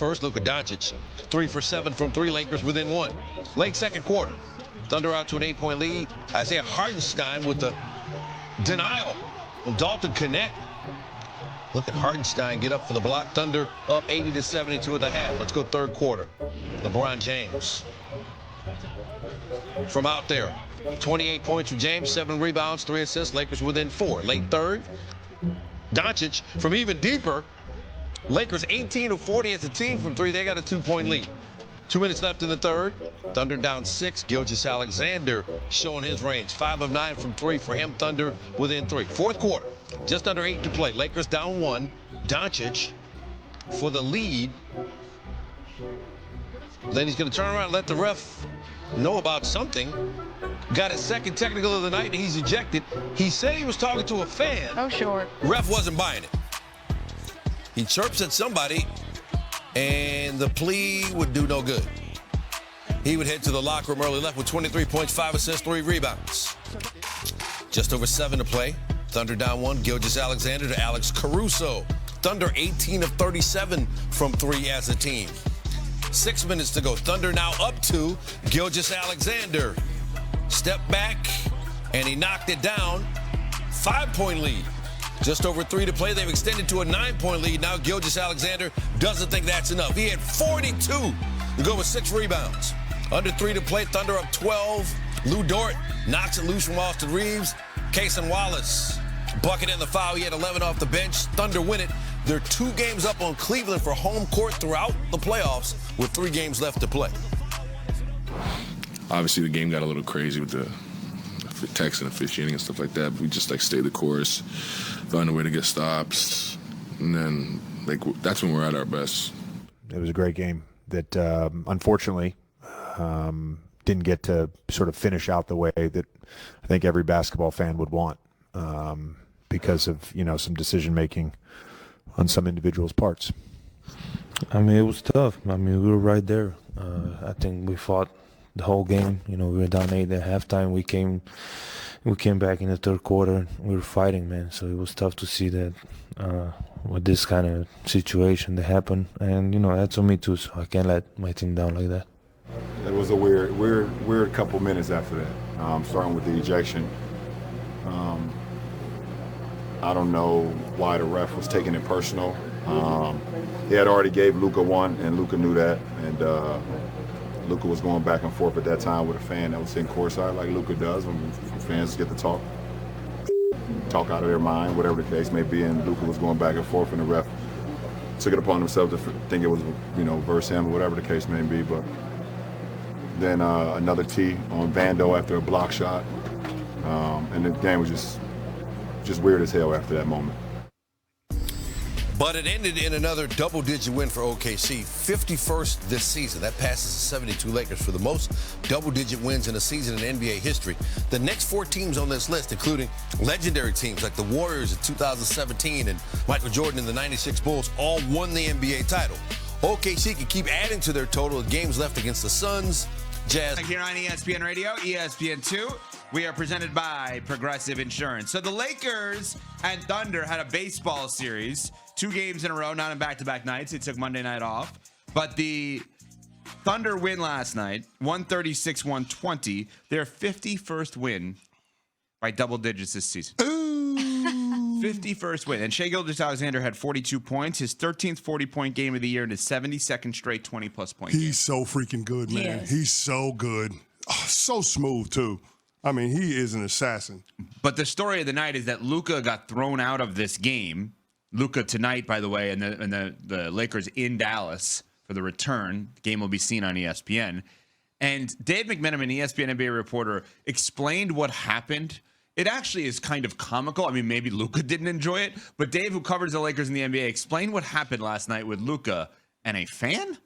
First, Luka Dončić, 3 for 7 from 3. Lakers within 1. Late second quarter. Thunder out to an 8-point lead. Isaiah Hartenstein with the denial. Well, Dalton connect. Look at Hartenstein get up for the block. Thunder up 80-72 at the half. Let's go third quarter. LeBron James from out there. 28 points from James, 7 rebounds, 3 assists. Lakers within 4. Late third. Dončić from even deeper. Lakers 18 of 40 as a team from 3. They got a 2-point lead. 2 minutes left in the third. Thunder down 6. Gilgeous-Alexander showing his range. 5 of 9 from 3 for him. Thunder within 3. Fourth quarter. Just under 8 to play. Lakers down 1. Dončić for the lead. Then he's going to turn around and let the ref know about something. Got his second technical of the night, and he's ejected. He said he was talking to a fan. Oh, sure. Ref wasn't buying it. He chirps at somebody, and the plea would do no good. He would head to the locker room early, left with 23 points, 5 assists, 3 rebounds. Just over 7 to play. Thunder down 1. Gilgeous-Alexander to Alex Caruso. Thunder 18 of 37 from 3 as a team. 6 minutes to go. Thunder now up 2. Gilgeous-Alexander. Step back, and he knocked it down. 5-point lead. Just over 3 to play. They've extended to a 9-point lead. Now Gilgeous-Alexander doesn't think that's enough. He had 42 to go with 6 rebounds. Under 3 to play. Thunder up 12. Lou Dort knocks it loose from Austin Reeves. Cason Wallace bucket in the foul. He had 11 off the bench. Thunder win it. They're 2 games up on Cleveland for home court throughout the playoffs with 3 games left to play. Obviously, the game got a little crazy with the text and officiating and stuff like that. But we just stayed the course, found a way to get stops, and then that's when we're at our best. It was a great game that unfortunately didn't get to sort of finish out the way that I think every basketball fan would want because of some decision making on some individuals' parts. I mean, it was tough. I mean, we were right there. I think we fought the whole game. We were down 8 at halftime. We came back in the third quarter. We were fighting, man. So it was tough to see that with this kind of situation that happened. And that's on me too. So I can't let my team down like that. It was a weird couple minutes after that. Starting with the ejection. I don't know why the ref was taking it personal. He had already gave Luka one, and Luka knew that. And Luka was going back and forth at that time with a fan that was sitting courtside, like Luka does when fans get to talk out of their mind, whatever the case may be. And Luka was going back and forth, and the ref took it upon himself to think it was, verse him or whatever the case may be. But then another tee on Vando after a block shot, and the game was just weird as hell after that moment. But it ended in another double-digit win for OKC, 51st this season. That passes the 72 Lakers for the most double-digit wins in a season in NBA history. The next 4 teams on this list, including legendary teams like the Warriors in 2017 and Michael Jordan in the 96 Bulls, all won the NBA title. OKC can keep adding to their total of games left against the Suns, Jazz. Here on ESPN Radio, ESPN2. We are presented by Progressive Insurance. So the Lakers and Thunder had a baseball series, 2 games in a row, not on back-to-back nights. They took Monday night off. But the Thunder win last night, 136-120. Their 51st win by double digits this season. Ooh. 51st win. And Shai Gilgeous-Alexander had 42 points, his 13th 40-point game of the year, and his 72nd straight 20-plus point game. He's so freaking good, man. Yes. He's so good. Oh, so smooth, too. I mean, he is an assassin. But the story of the night is that Luka got thrown out of this game. Luka tonight, by the way, and the Lakers in Dallas for the return. The game will be seen on ESPN. And Dave McMenamin, ESPN NBA reporter, explained what happened. It actually is kind of comical. I mean, maybe Luka didn't enjoy it. But Dave, who covers the Lakers in the NBA, explained what happened last night with Luka and a fan.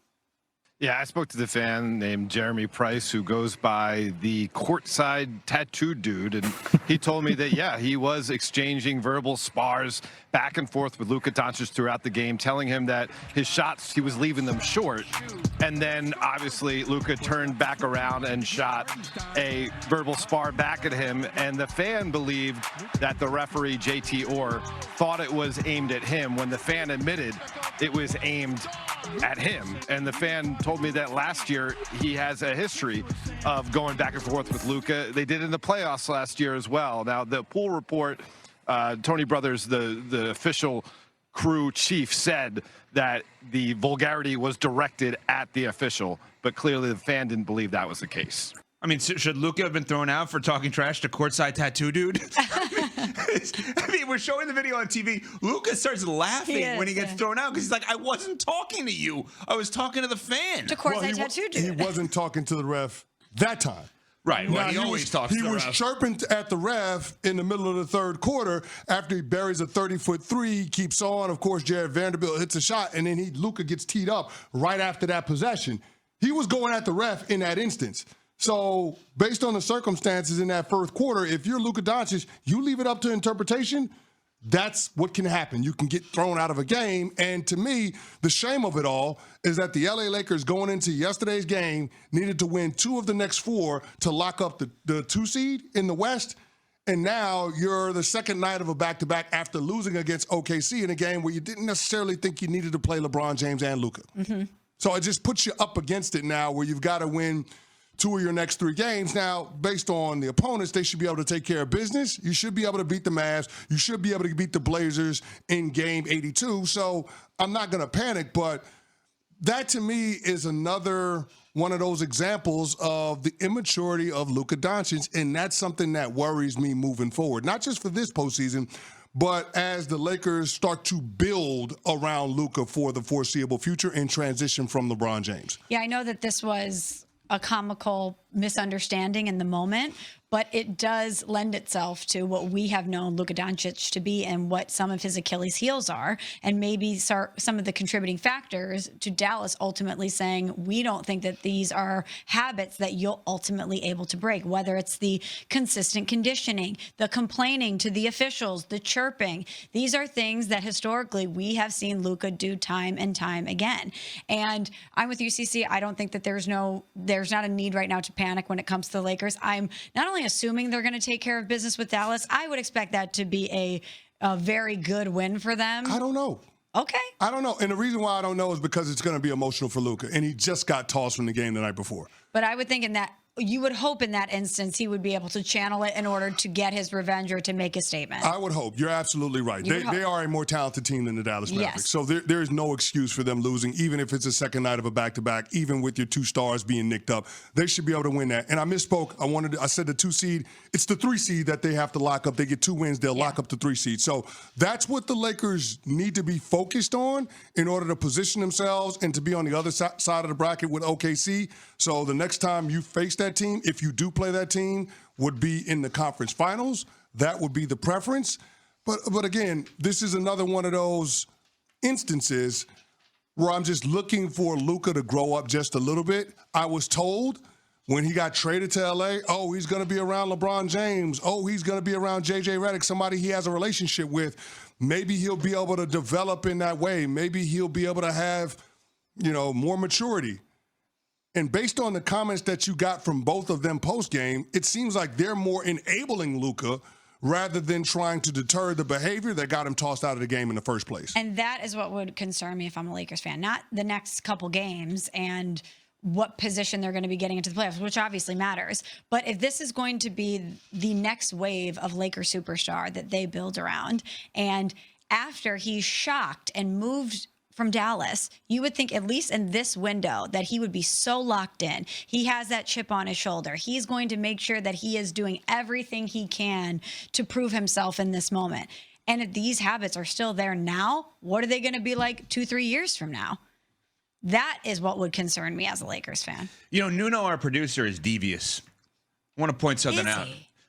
Yeah, I spoke to the fan named Jeremy Price, who goes by the courtside tattoo dude, and he told me that, yeah, he was exchanging verbal spars back and forth with Luka Dončić throughout the game, telling him that his shots, he was leaving them short. And then, obviously, Luka turned back around and shot a verbal spar back at him, and the fan believed that the referee, JT Orr, thought it was aimed at him when the fan admitted it was aimed at him. And the fan told me that last year he has a history of going back and forth with Luka. They did it in the playoffs last year as well. Now, the pool report, Tony Brothers, the official crew chief, said that the vulgarity was directed at the official, but clearly the fan didn't believe that was the case. I mean, should Luka have been thrown out for talking trash to courtside tattoo dude? I mean, we're showing the video on TV. Luka starts laughing when he gets thrown out because he's like, I wasn't talking to you. I was talking to the fan. To courtside tattoo dude. He wasn't talking to the ref that time. Right. Well, he always talks to the ref. He was chirping at the ref in the middle of the third quarter after he buries a 30-foot three, keeps on. Of course, Jared Vanderbilt hits a shot, and then Luka gets teed up right after that possession. He was going at the ref in that instance. So based on the circumstances in that first quarter, if you're Luka Dončić, you leave it up to interpretation. That's what can happen. You can get thrown out of a game. And to me, the shame of it all is that the LA Lakers going into yesterday's game needed to win 2 of the next 4 to lock up the 2 seed in the West. And now you're the second night of a back-to-back after losing against OKC in a game where you didn't necessarily think you needed to play LeBron James and Luka. Mm-hmm. So it just puts you up against it now where you've got to win 2 of your next 3 games. Now, based on the opponents, they should be able to take care of business. You should be able to beat the Mavs. You should be able to beat the Blazers in game 82. So I'm not going to panic, but that to me is another one of those examples of the immaturity of Luka Dončić, and that's something that worries me moving forward, not just for this postseason, but as the Lakers start to build around Luka for the foreseeable future and transition from LeBron James. Yeah, I know that this was a comical misunderstanding in the moment, but it does lend itself to what we have known Luka Dončić to be and what some of his Achilles heels are, and maybe some of the contributing factors to Dallas ultimately saying, we don't think that these are habits that you'll ultimately able to break, whether it's the consistent conditioning, the complaining to the officials, the chirping. These are things that historically we have seen Luka do time and time again. And I'm with UCC. I don't think that there's not a need right now to panic when it comes to the Lakers. I'm not only assuming they're going to take care of business with Dallas, I would expect that to be a very good win for them. I don't know. Okay. I don't know. And the reason why I don't know is because it's going to be emotional for Luka, and he just got tossed from the game the night before. But I would think you would hope in that instance he would be able to channel it in order to get his revenge or to make a statement. I would hope. You're absolutely right. They are a more talented team than the Dallas Mavericks. Yes. So there is no excuse for them losing, even if it's a second night of a back-to-back, even with your 2 stars being nicked up. They should be able to win that. And I misspoke. I said the 2 seed. It's the 3 seed that they have to lock up. They get 2 wins. They'll lock up the 3 seed. So that's what the Lakers need to be focused on in order to position themselves and to be on the other side of the bracket with OKC. So the next time you face that team, if you do play that team, would be in the conference finals. That would be the preference. But again, this is another one of those instances where I'm just looking for Luka to grow up just a little bit. I was told when he got traded to LA, oh, he's going to be around LeBron James. Oh, he's going to be around JJ Redick, somebody he has a relationship with. Maybe he'll be able to develop in that way. Maybe he'll be able to have, more maturity. And based on the comments that you got from both of them post-game, it seems like they're more enabling Luka rather than trying to deter the behavior that got him tossed out of the game in the first place. And that is what would concern me if I'm a Lakers fan, not the next couple games and what position they're going to be getting into the playoffs, which obviously matters. But if this is going to be the next wave of Lakers superstar that they build around, and after he's shocked and moved from Dallas, you would think at least in this window that he would be so locked in. He has that chip on his shoulder. He's going to make sure that he is doing everything he can to prove himself in this moment. And if these habits are still there now, what are they going to be like 2-3 years from now? That is what would concern me as a Lakers fan. Nuno, our producer, is devious. I want to point something out.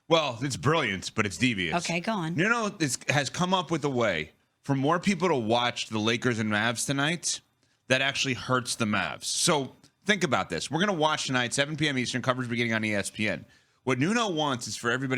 Well, it's brilliant, but it's devious. Okay, go on. Nuno has come up with a way for more people to watch the Lakers and Mavs tonight that actually hurts the Mavs. So think about this. We're going to watch tonight, 7 p.m. Eastern, coverage beginning on ESPN. What Nuno wants is for everybody